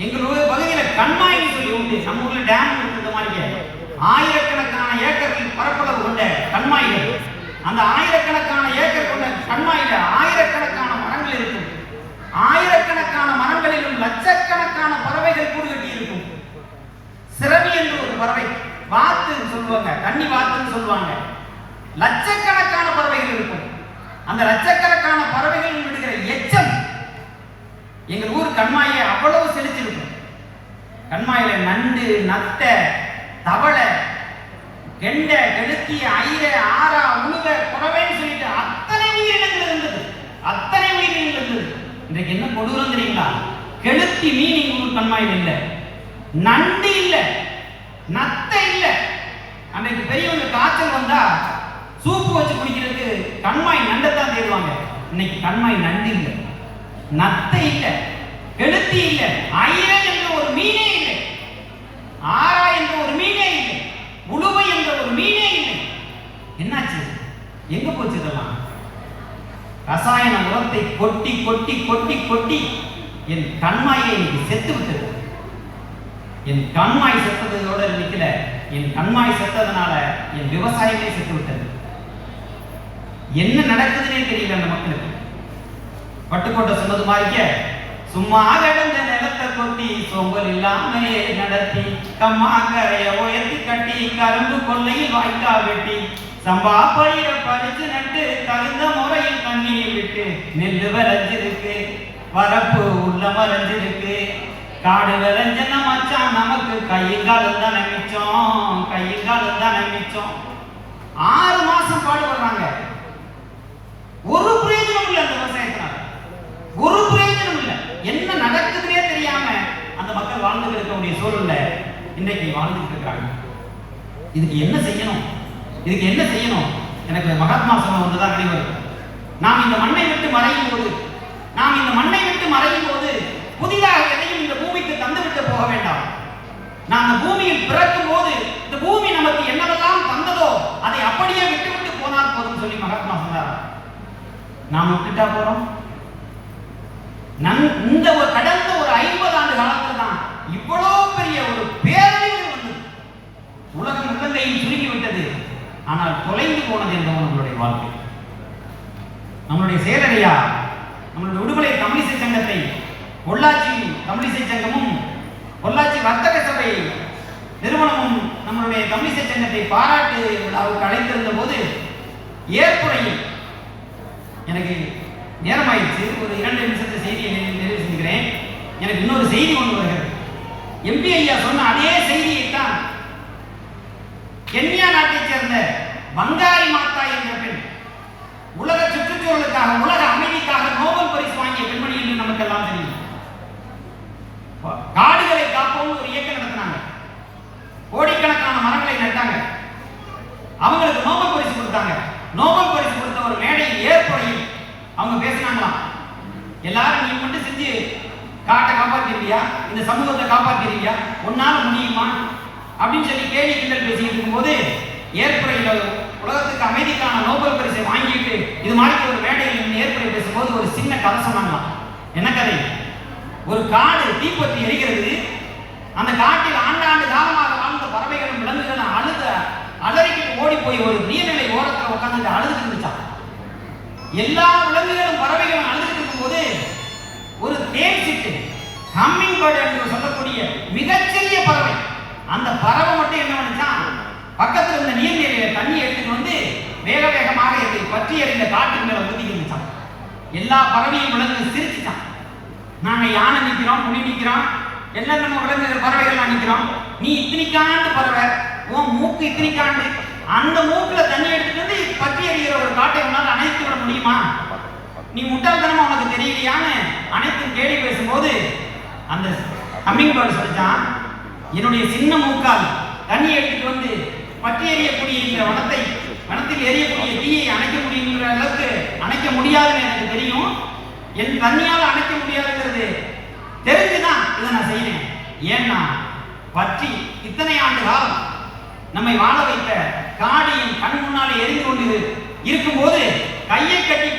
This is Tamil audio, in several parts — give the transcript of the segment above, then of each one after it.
எங்களுடைய பகுதியில் கண்மாய்னு சொல்லி உண்டு. நம்ம ஊர்ல டேம் இருக்கிற மாதிரி ஆயிரக்கணக்கான ஏக்கர்கள் பரப்பளவு கொண்ட கண்மாய்கள். அந்த ஆயிரக்கணக்கான ஏக்கர் கொண்ட கண்மாயில ஆயிரக்கணக்கான மரங்கள் இருக்கும். ஆயிரக்கணக்கான மரங்களிலும் லட்சக்கணக்கான பறவைகள் கூடு கட்டி இருக்கும். சிறவி என்று ஒரு பறவை, வாத்து சொல்லுவாங்க, தண்ணி வாத்துன்னு சொல்லுவாங்க. லட்சக்கணக்கான பறவைகள் இருக்கும். அந்த லட்சக்கணக்கான பறவைகள் விடுகிற எச்சம் எங்கள் ஊர் கண்மாயை அவ்வளவு செழிச்சிருக்கும். கண்மாயில நண்டு, நத்தை, தவளை, கெண்டை, கெளுத்தி, ஐரை, ஆரா, உழுவ, குறவைன்னு சொல்லிட்டு அத்தனை உயிரினங்கள் இருந்தது. அத்தனை உயிரினங்கள் இருந்தது. இன்றைக்கு என்ன கொடூரம் தெரியுங்களா? கெளுத்தி மீன் எங்கள் ஊர் கண்மாயில் இல்லை, நண்டு இல்லை, நத்தை இல்லை. அன்றைக்கு பெரியவங்க காய்ச்சல் வந்தா சூப்பு வச்சு குடிக்கிறதுக்கு கண்மாய் நண்டைத்தான் தேடுவாங்க. இன்னைக்கு கண்மாய் நண்டு இல்லை, நத்தை இல்லை, கெளுத்தி இல்லை, ஐரை என்ற ஒரு மீனே இல்லை, ஆரா என்ற ஒரு மீனே இல்லை, உழுவை என்ற ஒரு மீனே இல்லை. என்னாச்சு? எங்க போச்சு இதெல்லாம்? ரசாயன உரத்தை கொட்டி கொட்டி கொட்டி கொட்டி என் கண்மாயை இன்னைக்கு செத்து விட்டது. என் கண்மாய் செத்ததோட நிக்கல, என் கண்மாய் செத்ததுனால என் விவசாயமே செத்து விட்டது. என்ன நடக்குதுன்னே தெரியல அந்த மக்களுக்கு. பட்டுக்கோட்டை சொன்னது மாதிரிக்க சும்மா கிடந்த நிலத்தை கொட்டி சோம்பல் இல்லாமலே நடத்தி கம்மா கரைய உயர்த்தி கட்டி கரும்பு கொள்ளையில் வாய்க்கா வெட்டி சம்பா பயிர பறிச்சு நட்டு தகுந்த முறையில் தண்ணீர் விட்டு நெல்லு விளைஞ்சிருக்கு, வரப்பு உள்ள மறைஞ்சிருக்கு, காடு விளைஞ்சன மச்சான் நமக்கு கையங்காலம் தான் நம்பிச்சோம், கையங்காலம் தான் நம்பிச்சோம். 6 மாசம் பாடுபடுறாங்க. ஒரு பிரயோஜனம் இல்லை. அந்த விவசாயத்தினால ஒரு பிரயோஜனம் இல்லை. என்ன நடக்குதுன்னே தெரியாம அந்த மக்கள் வாழ்ந்து இருக்கக்கூடிய சூழல்ல இன்றைக்கு வாழ்ந்துட்டு இருக்கிறாங்க. இதுக்கு என்ன செய்யணும்? இதுக்கு என்ன செய்யணும்? எனக்கு மகாத்மா சொன்ன ஒன்றுதான் நினைவு. நாம் இந்த மண்ணை விட்டு மறையும் போது, நாம் இந்த மண்ணை விட்டு மறையும் போது புதிதாக எதையும் இந்த பூமிக்கு தந்துவிட்டு போக வேண்டாம். நாம் இந்த பூமியில் பிறக்கும் போது இந்த பூமி நமக்கு என்னவெல்லாம் தந்ததோ அதை அப்படியே விட்டு விட்டு போனால் போதும் சொல்லி மகாத்மா சொன்னார். நாம் விட்டுட்டா போறோம். இந்த கடந்த ஒரு 50 ஆண்டு காலத்தில் தான் இவ்வளவு பெரிய ஒரு பேரழிவு வந்தது. உலகம் உள்ளங்கையில் சுருங்கி விட்டது. ஆனால் தொலைந்து போனது என்பது நம்மளுடைய வாழ்க்கை. நம்மளுடைய செயலறையா, நம்மளுடைய விடுதலை தமிழிசை சங்கத்தை, பொள்ளாச்சி தமிழிசை சங்கமும் பொள்ளாச்சி வர்த்தக சபை நிறுவனமும் நம்மளுடைய தமிழிசை சங்கத்தை பாராட்டு விழாவுக்கு அழைத்திருந்த போது ஏற்புரையில் எனக்கு நேரமாயிடுச்சு. ஒரு 2 நிமிஷத்து செய்தியை நிறைவு செஞ்சுக்கிறேன். எனக்கு இன்னொரு செய்தி கொண்டு வருகிறது. எம்பி ஐயா சொன்ன அதே செய்தியைத்தான் கென்யா நாட்டைச் சேர்ந்த பங்காரி மாதா என்ற பெண், உலக சுற்றுச்சூழலுக்காக, உலக அமைதிக்காக நோபல் பரிசு வாங்கிய பெண்மணி என்று நமக்கெல்லாம் தெரியும். காடுகளை காப்போம் ஒரு இயக்கம் நடத்தினாங்க. கோடிக்கணக்கான மரங்களை நட்டாங்க. அவங்களுக்கு நோபல் பரிசு கொடுத்தாங்க. நோபல் பரிசு கொடுத்த ஒரு மேடையில் ஏற்புரையில் அவங்க பேசினாங்களாம். எல்லாரும் நீ மட்டும் செஞ்சு காட்டை காப்பாத்திருக்கியா, இந்த சமூகத்தை காப்பாத்திருக்கியா, உன்னால முடியுமா அப்படின்னு சொல்லி கேள்வி கிண்டல் பேசிட்டு இருக்கும்போது ஏற்புரையில் உலகத்துக்கு அமைதிக்கான நோபல் பரிசை வாங்கிட்டு இது மாதிரி ஒரு மேடையில் ஏற்புரை பேசும்போது ஒரு சின்ன கதை சொன்னாங்களாம். என்ன கதை? ஒரு காடு தீப்பற்றி எரிகிறது. அந்த காட்டில் ஆண்டாண்டு காலமாக வாழ்ந்த பறவைகளும் விலங்குகளும் அலறிக்கிட்டு ஓடி போய் ஒரு நீர்நிலை ஓரத்தில் உட்கார்ந்து அழுதுட்டு இருந்துச்சான். எல்லா விலங்குகளும் பறவைகளும் அழுதுட்டு இருக்கும்போது ஒரு தேன் சிட்டு, ஹம்மிங் பேர்டு என்று சொல்லக்கூடிய மிகச்சிறிய பறவை, அந்த பறவை மட்டும் என்ன பண்ணுச்சான், பக்கத்தில் இருந்த நீர்நிலையில தண்ணி எடுத்துட்டு வந்து வேக வேகமாக இதை பற்றி எறிந்த காட்டின் மேல ஊதி இருந்துச்சான். எல்லா பறவையும் விலங்கு சிரிச்சுச்சான். நாங்க யானை நிற்கிறோம், புலி நிற்கிறோம், எல்லாம் நம்ம விலங்குகள் பறவைகள்லாம் நிற்கிறோம். நீ இத்தனைக்காண்டு பறவை, உன் மூக்கு இத்தனைக்காண்டு, அந்த மூக்குல தண்ணி எடுத்துட்டு வந்து பற்றி எறிகிற ஒரு காட்டை உன்னால் அணைத்து விட முடியுமா? நீ முட்டாள்தனமா உனக்கு தெரியலையான்னு அனைத்தும் கேள்வி பேசும்போது அந்த ஹம்மிங் பேர்டு சொல்லிச்சான், என்னுடைய சின்ன மூக்கால் தண்ணி எடுத்துட்டு வந்து பற்றி எறியக்கூடிய இந்த வனத்தில் எரியக்கூடிய தீயை அணைக்க முடியுங்கிற அளவுக்கு அணைக்க முடியாதுன்னு எனக்கு தெரியும். என் தண்ணியால் அணைக்க முடியாதுங்கிறது தெரிஞ்சுதான் இதை நான் செய்யறேன். ஏன்னா பற்றி இத்தனை ஆண்டு காலம் நம்மை வாழ வைத்த காடு என் கண் முன்னாலே எரிந்து கொண்டு இருக்கும்போது கையை கட்டி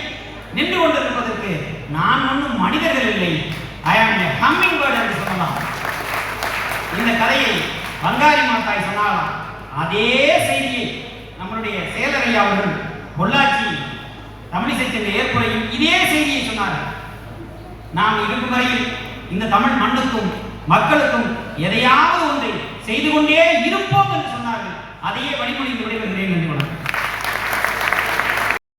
நின்று கொண்டிருப்பதற்கு நான் ஒன்றும் மனிதர்கள் இல்லை. ஐ ஆம் எ ஹம்மிங் பேர்ட் என்று சொல்லலாம். இந்த கதையை பங்காரி மாதாய் சொன்னாலாம். அதே செய்தியை நம்மளுடைய சேலரையா அவர்கள் பொள்ளாச்சி தமிழிசை சென்ற ஏற்புரையில் இதே செய்தியை சொன்னார்கள். நாம் இருக்கும் வரையில் இந்த தமிழ் மண்ணுக்கும் மக்களுக்கும் எதையாவது ஒன்றை செய்து கொண்டே இருப்போம் என்று சொன்னார்கள். அதையே